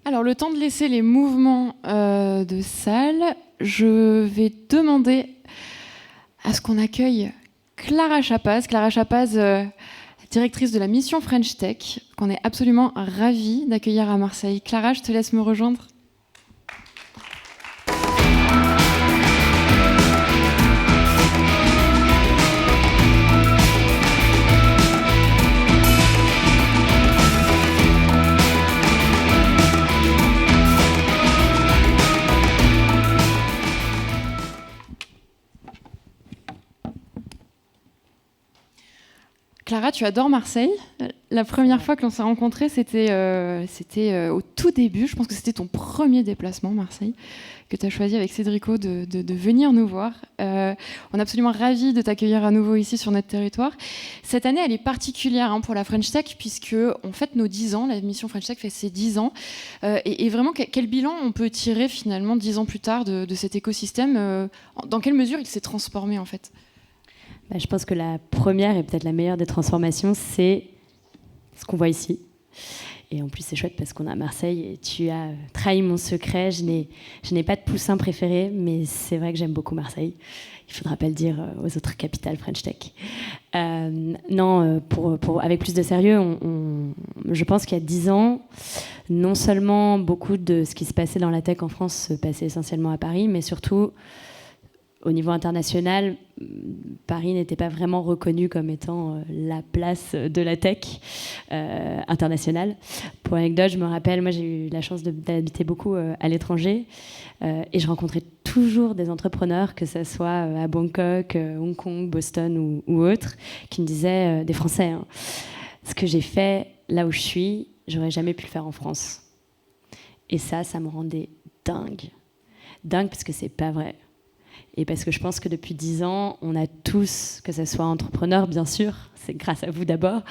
Alors, le temps de laisser les mouvements de salle, je vais demander à ce qu'on accueille Clara Chapaz. Clara Chapaz, directrice de la mission French Tech, qu'on est absolument ravis d'accueillir à Marseille. Clara, je te laisse me rejoindre. Clara, tu adores Marseille. La première fois que l'on s'est rencontrés, c'était au tout début. Je pense que c'était ton premier déplacement, Marseille, que tu as choisi avec Cédrico de venir nous voir. On est absolument ravis de t'accueillir à nouveau ici sur notre territoire. Cette année, elle est particulière pour la French Tech, puisqu'on fête nos 10 ans. La mission French Tech fait ses 10 ans. Et vraiment, quel bilan on peut tirer finalement 10 ans plus tard de cet écosystème? Dans quelle mesure il s'est transformé en fait? Je pense que la première et peut-être la meilleure des transformations, c'est ce qu'on voit ici. Et en plus, c'est chouette parce qu'on est à Marseille et tu as trahi mon secret. Je n'ai pas de poussin préféré, mais c'est vrai que j'aime beaucoup Marseille. Il ne faudra pas le dire aux autres capitales French Tech. Avec plus de sérieux, je pense qu'il y a 10 ans, non seulement beaucoup de ce qui se passait dans la tech en France se passait essentiellement à Paris, mais surtout au niveau international, Paris n'était pas vraiment reconnu comme étant la place de la tech internationale. Pour l'anecdote, je me rappelle, moi j'ai eu la chance d'habiter beaucoup à l'étranger et je rencontrais toujours des entrepreneurs, que ce soit à Bangkok, Hong Kong, Boston ou autres, qui me disaient, des Français, hein, ce que j'ai fait là où je suis, j'aurais jamais pu le faire en France. Et ça me rendait dingue. Dingue parce que c'est pas vrai. Et parce que je pense que depuis 10 ans, on a tous, que ce soit entrepreneurs, bien sûr, c'est grâce à vous d'abord,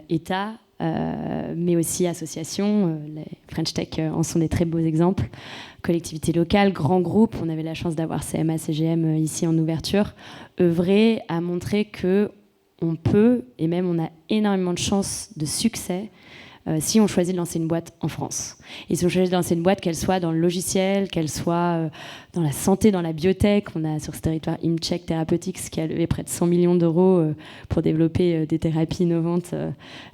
État, mais aussi associations, les French Tech en sont des très beaux exemples, collectivités locales, grands groupes, on avait la chance d'avoir CMA, CGM ici en ouverture, œuvrer à montrer qu'on peut, et même on a énormément de chances de succès, si on choisit de lancer une boîte en France. Et si on choisit de lancer une boîte, qu'elle soit dans le logiciel, qu'elle soit dans la santé, dans la biotech, on a sur ce territoire ImCheck Therapeutics qui a levé près de 100 millions d'euros pour développer des thérapies innovantes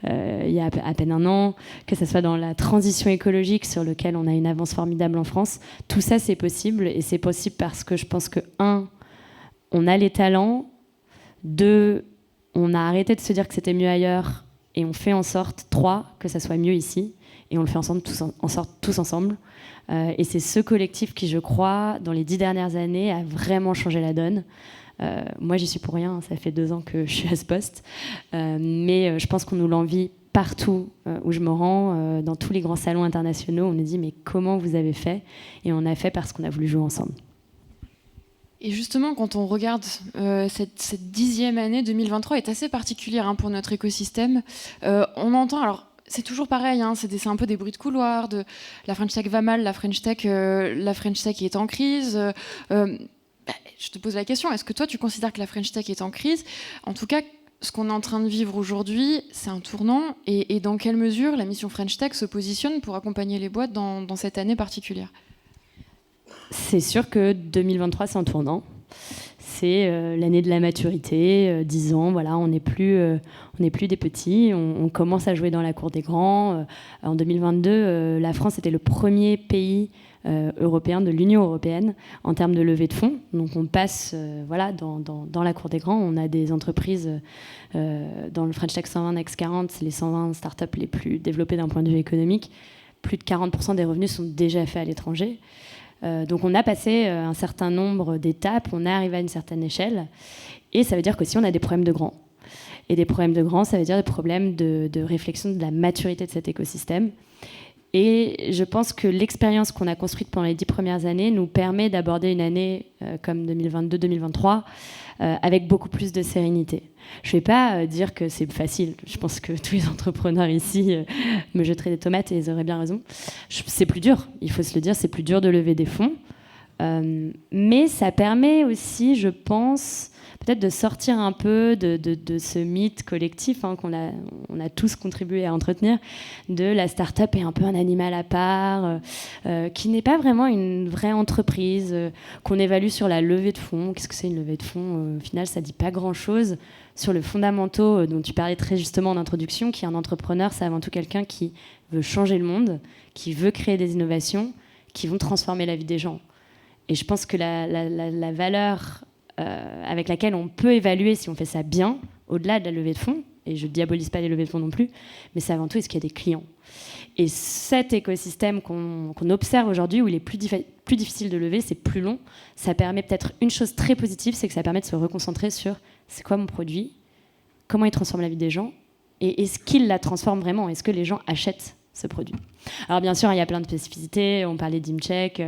il y a à peine un an, que ce soit dans la transition écologique sur lequel on a une avance formidable en France. Tout ça, c'est possible, et c'est possible parce que je pense que, 1, on a les talents, 2, on a arrêté de se dire que c'était mieux ailleurs, et on fait en sorte, 3, que ça soit mieux ici, et on le fait ensemble, tous ensemble. Et c'est ce collectif qui, je crois, dans les 10 dernières années, a vraiment changé la donne. Moi, j'y suis pour rien, ça fait 2 ans que je suis à ce poste. Mais je pense qu'on nous l'envie partout où je me rends, dans tous les grands salons internationaux. On nous dit, mais comment vous avez fait? Et on a fait parce qu'on a voulu jouer ensemble. Et justement, quand on regarde cette 10e année, 2023 est assez particulière pour notre écosystème. On entend, alors c'est toujours pareil, c'est un peu des bruits de couloir, de la French Tech va mal, la French Tech est en crise. Je te pose la question, est-ce que toi tu considères que la French Tech est en crise? En tout cas, ce qu'on est en train de vivre aujourd'hui, c'est un tournant. Et dans quelle mesure la mission French Tech se positionne pour accompagner les boîtes dans cette année particulière? C'est sûr que 2023, c'est un tournant. C'est l'année de la maturité, 10 ans, voilà, on n'est plus des petits, on commence à jouer dans la cour des grands. En 2022, la France était le premier pays européen de l'Union européenne en termes de levée de fonds. Donc on passe dans la cour des grands. On a des entreprises dans le French Tech 120 Next 40, c'est les 120 startups les plus développées d'un point de vue économique. Plus de 40% des revenus sont déjà faits à l'étranger. Donc on a passé un certain nombre d'étapes, on est arrivé à une certaine échelle, et ça veut dire qu'aussi on a des problèmes de grands. Et des problèmes de grands, ça veut dire des problèmes de réflexion de la maturité de cet écosystème. Et je pense que l'expérience qu'on a construite pendant les 10 premières années nous permet d'aborder une année comme 2022-2023 avec beaucoup plus de sérénité. Je ne vais pas dire que c'est facile. Je pense que tous les entrepreneurs ici me jetteraient des tomates et ils auraient bien raison. C'est plus dur, il faut se le dire, c'est plus dur de lever des fonds. Mais ça permet aussi, je pense, peut-être de sortir un peu de ce mythe collectif qu'on a tous contribué à entretenir, de la start-up est un peu un animal à part, qui n'est pas vraiment une vraie entreprise, qu'on évalue sur la levée de fonds. Qu'est-ce que c'est une levée de fonds ? Au final, ça ne dit pas grand-chose sur le fondamentaux dont tu parlais très justement en introduction, qui est un entrepreneur, c'est avant tout quelqu'un qui veut changer le monde, qui veut créer des innovations, qui vont transformer la vie des gens. Et je pense que la valeur avec laquelle on peut évaluer si on fait ça bien, au-delà de la levée de fonds, et je ne diabolise pas les levées de fonds non plus, mais c'est avant tout est-ce qu'il y a des clients. Et cet écosystème qu'on observe aujourd'hui, où il est plus difficile de lever, c'est plus long, ça permet peut-être une chose très positive, c'est que ça permet de se reconcentrer sur c'est quoi mon produit, comment il transforme la vie des gens, et est-ce qu'il la transforme vraiment, est-ce que les gens achètent ce produit. Alors bien sûr, il y a plein de spécificités, on parlait d'Imcheck,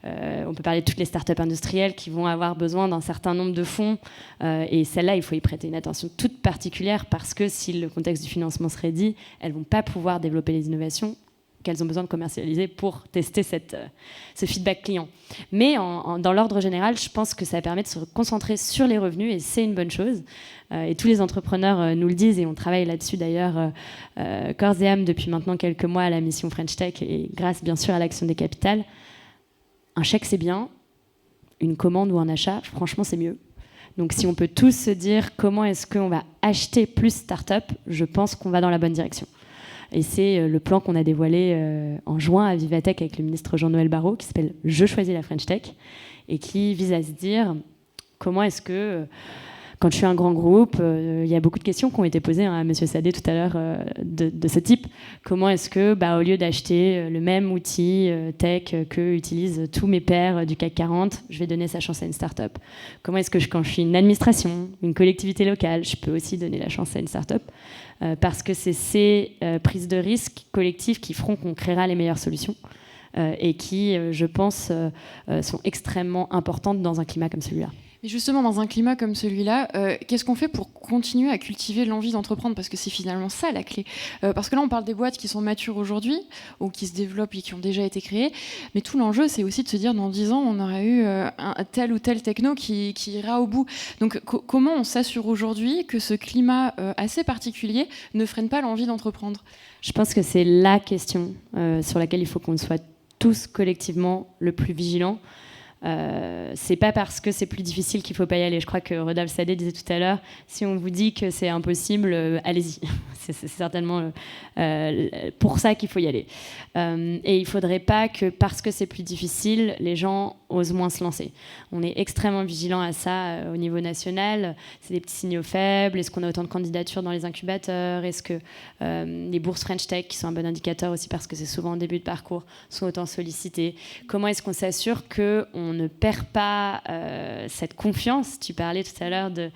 on peut parler de toutes les startups industrielles qui vont avoir besoin d'un certain nombre de fonds, et celles-là, il faut y prêter une attention toute particulière parce que si le contexte du financement se raidit, elles ne vont pas pouvoir développer les innovations qu'elles ont besoin de commercialiser pour tester ce feedback client. Mais dans l'ordre général, je pense que ça permet de se concentrer sur les revenus et c'est une bonne chose. Et tous les entrepreneurs nous le disent et on travaille là-dessus d'ailleurs corps et âme depuis maintenant quelques mois à la mission French Tech et grâce bien sûr à l'action des capitales. Un chèque c'est bien, une commande ou un achat, franchement c'est mieux. Donc si on peut tous se dire comment est-ce qu'on va acheter plus start-up, je pense qu'on va dans la bonne direction. Et c'est le plan qu'on a dévoilé en juin à Vivatech avec le ministre Jean-Noël Barrot, qui s'appelle « Je choisis la French Tech » et qui vise à se dire comment est-ce que, quand je suis un grand groupe, il y a beaucoup de questions qui ont été posées à M. Sadé tout à l'heure de ce type. Comment est-ce que, au lieu d'acheter le même outil tech que utilisent tous mes pairs du CAC 40, je vais donner sa chance à une start-up ? Comment est-ce que quand je suis une administration, une collectivité locale, je peux aussi donner la chance à une start-up ? Parce que c'est ces prises de risques collectives qui feront qu'on créera les meilleures solutions et qui, je pense, sont extrêmement importantes dans un climat comme celui-là. Et justement, dans un climat comme celui-là, qu'est-ce qu'on fait pour continuer à cultiver l'envie d'entreprendre ? Parce que c'est finalement ça la clé. Parce que là, on parle des boîtes qui sont matures aujourd'hui, ou qui se développent et qui ont déjà été créées. Mais tout l'enjeu, c'est aussi de se dire, dans 10 ans, on aura eu un tel ou tel techno qui ira au bout. Donc, comment on s'assure aujourd'hui que ce climat assez particulier ne freine pas l'envie d'entreprendre ? Je pense que c'est la question sur laquelle il faut qu'on soit tous collectivement le plus vigilants. C'est pas parce que c'est plus difficile qu'il faut pas y aller. Je crois que Rodolphe Sadé disait tout à l'heure, si on vous dit que c'est impossible, allez-y. C'est certainement pour ça qu'il faut y aller. Et il faudrait pas que parce que c'est plus difficile, les gens osent moins se lancer. On est extrêmement vigilant à ça au niveau national. C'est des petits signaux faibles. Est-ce qu'on a autant de candidatures dans les incubateurs ? Est-ce que les bourses French Tech, qui sont un bon indicateur aussi parce que c'est souvent en début de parcours, sont autant sollicitées ? Comment est-ce qu'on s'assure qu'on ne perd pas cette confiance ? Tu parlais tout à l'heure de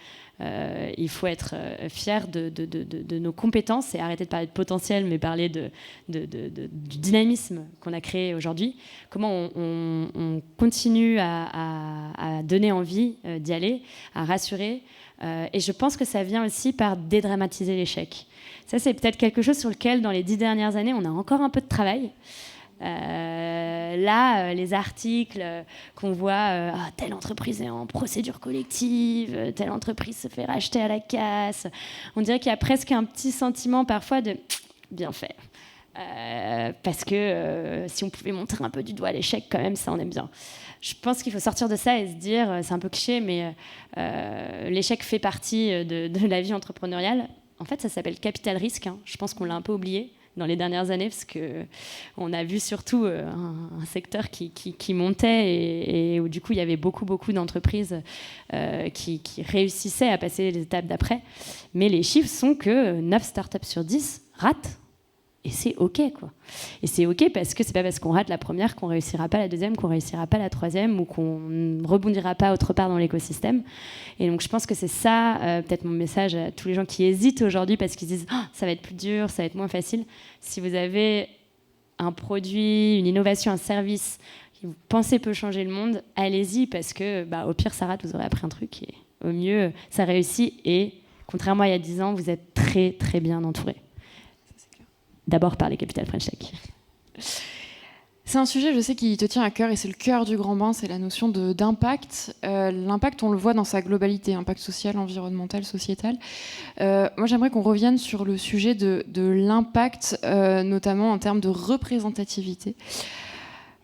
il faut être fier de nos compétences et arrêter de parler de potentiel, mais parler du dynamisme qu'on a créé aujourd'hui. Comment on continue à donner envie d'y aller, à rassurer. Et je pense que ça vient aussi par dédramatiser l'échec. Ça, c'est peut-être quelque chose sur lequel, dans les 10 dernières années, on a encore un peu de travail. Les articles qu'on voit, telle entreprise est en procédure collective, telle entreprise se fait racheter à la casse. On dirait qu'il y a presque un petit sentiment parfois de bien fait. Parce que si on pouvait montrer un peu du doigt l'échec, quand même, ça on aime bien. Je pense qu'il faut sortir de ça et se dire, c'est un peu cliché, mais l'échec fait partie de la vie entrepreneuriale. En fait, ça s'appelle capital risque. Je pense qu'on l'a un peu oublié dans les dernières années, parce qu'on a vu surtout un secteur qui montait et où du coup il y avait beaucoup d'entreprises qui réussissaient à passer les étapes d'après. Mais les chiffres sont que 9 startups sur 10 ratent. Et c'est OK, quoi. Et c'est OK parce que c'est pas parce qu'on rate la première qu'on réussira pas la deuxième, qu'on réussira pas la troisième ou qu'on ne rebondira pas autre part dans l'écosystème. Et donc je pense que c'est ça, peut-être mon message à tous les gens qui hésitent aujourd'hui parce qu'ils disent ça va être plus dur, ça va être moins facile. Si vous avez un produit, une innovation, un service que vous pensez peut changer le monde, allez-y parce que au pire ça rate, vous aurez appris un truc et au mieux ça réussit et contrairement à il y a 10 ans, vous êtes très très bien entouré. D'abord par les capitales French Tech. C'est un sujet, je sais, qui te tient à cœur et c'est le cœur du Grand Bain, c'est la notion d'impact. L'impact, on le voit dans sa globalité, impact social, environnemental, sociétal. Moi, j'aimerais qu'on revienne sur le sujet de l'impact, notamment en termes de représentativité.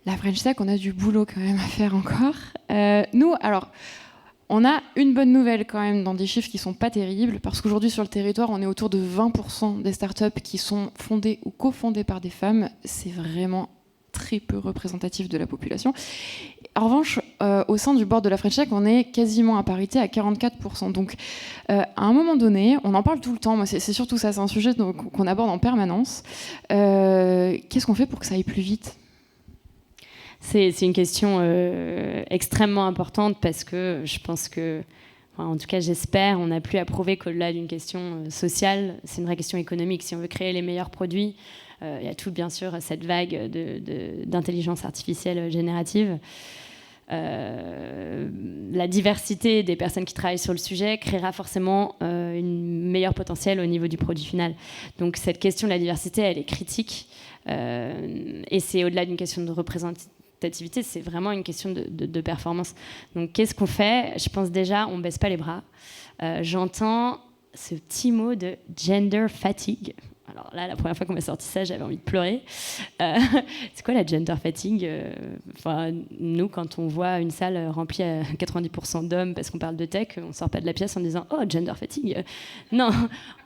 La French Tech, on a du boulot quand même à faire encore. Nous, alors, on a une bonne nouvelle quand même dans des chiffres qui ne sont pas terribles, parce qu'aujourd'hui sur le territoire, on est autour de 20% des startups qui sont fondées ou cofondées par des femmes. C'est vraiment très peu représentatif de la population. En revanche, au sein du board de la French Tech, on est quasiment à parité à 44%. Donc, à un moment donné, on en parle tout le temps. Moi, c'est surtout ça, c'est un sujet qu'on aborde en permanence. Qu'est-ce qu'on fait pour que ça aille plus vite ? C'est une question extrêmement importante parce que je pense que, enfin, en tout cas j'espère, on n'a plus à prouver qu'au-delà d'une question sociale, c'est une vraie question économique. Si on veut créer les meilleurs produits, il y a tout bien sûr cette vague d'intelligence artificielle générative. La diversité des personnes qui travaillent sur le sujet créera forcément une meilleure potentiel au niveau du produit final. Donc cette question de la diversité, elle est critique et c'est au-delà d'une question de représentativité, c'est vraiment une question de performance. Donc qu'est-ce qu'on fait ? Je pense déjà, on ne baisse pas les bras. J'entends ce petit mot de gender fatigue. Alors là, la première fois qu'on m'a sorti ça, j'avais envie de pleurer. C'est quoi la gender fatigue ? Enfin, nous, quand on voit une salle remplie à 90% d'hommes parce qu'on parle de tech, on ne sort pas de la pièce en disant « Oh, gender fatigue !» Non,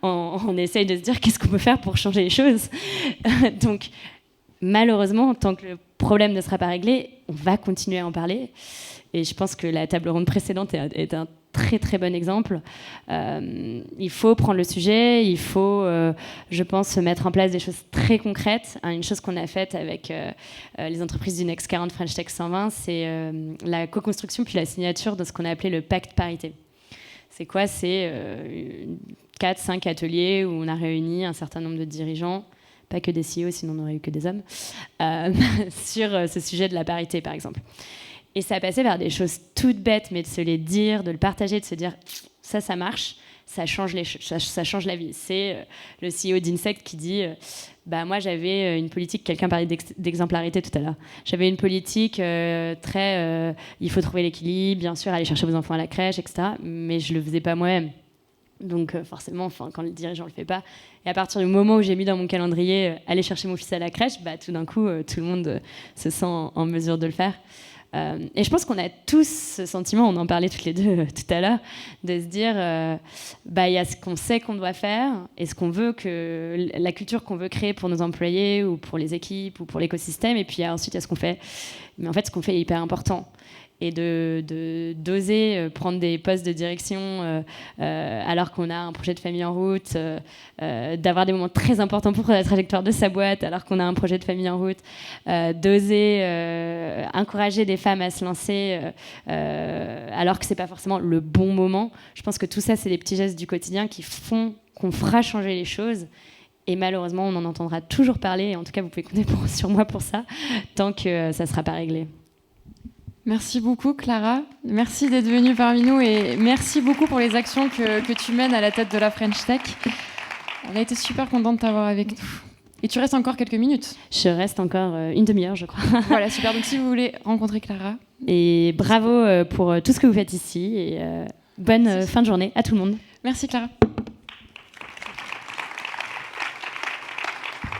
on essaye de se dire qu'est-ce qu'on peut faire pour changer les choses. Donc, malheureusement, tant que le problème ne sera pas réglé, on va continuer à en parler. Et je pense que la table ronde précédente est un très très bon exemple. Il faut prendre le sujet, il faut, je pense, mettre en place des choses très concrètes. Une chose qu'on a faite avec les entreprises du Next 40 French Tech 120, c'est la co-construction puis la signature de ce qu'on a appelé le pacte parité. C'est quoi ? C'est 4-5 ateliers où on a réuni un certain nombre de dirigeants, pas que des CEO, sinon on n'aurait eu que des hommes, sur ce sujet de la parité, par exemple. Et ça passait par des choses toutes bêtes, mais de se les dire, de le partager, de se dire ça marche, ça change la vie. C'est le CEO d'Insect qui dit moi j'avais une politique, quelqu'un parlait d'exemplarité tout à l'heure, j'avais une politique très il faut trouver l'équilibre, bien sûr, aller chercher vos enfants à la crèche, etc. Mais je le faisais pas moi-même. Donc forcément, quand le dirigeant le fait pas, et à partir du moment où j'ai mis dans mon calendrier aller chercher mon fils à la crèche, tout d'un coup tout le monde se sent en mesure de le faire. Et je pense qu'on a tous ce sentiment, on en parlait toutes les deux tout à l'heure, de se dire il y a ce qu'on sait qu'on doit faire et ce qu'on veut, la culture qu'on veut créer pour nos employés ou pour les équipes ou pour l'écosystème, et puis ensuite il y a ce qu'on fait. Mais en fait, ce qu'on fait est hyper important. Et d'oser prendre des postes de direction alors qu'on a un projet de famille en route, d'avoir des moments très importants pour la trajectoire de sa boîte alors qu'on a un projet de famille en route, d'oser encourager des femmes à se lancer alors que c'est pas forcément le bon moment. Je pense que tout ça, c'est des petits gestes du quotidien qui font qu'on fera changer les choses. Et malheureusement, on en entendra toujours parler. Et en tout cas, vous pouvez compter sur moi pour ça, tant que ça ne sera pas réglé. Merci beaucoup Clara, merci d'être venue parmi nous et merci beaucoup pour les actions que tu mènes à la tête de la French Tech. On a été super contents de t'avoir avec nous. Et tu restes encore quelques minutes. Je reste encore une demi-heure, je crois. Voilà, super. Donc si vous voulez rencontrer Clara. Et bravo pour tout ce que vous faites ici et bonne fin de journée à tout le monde. Merci Clara.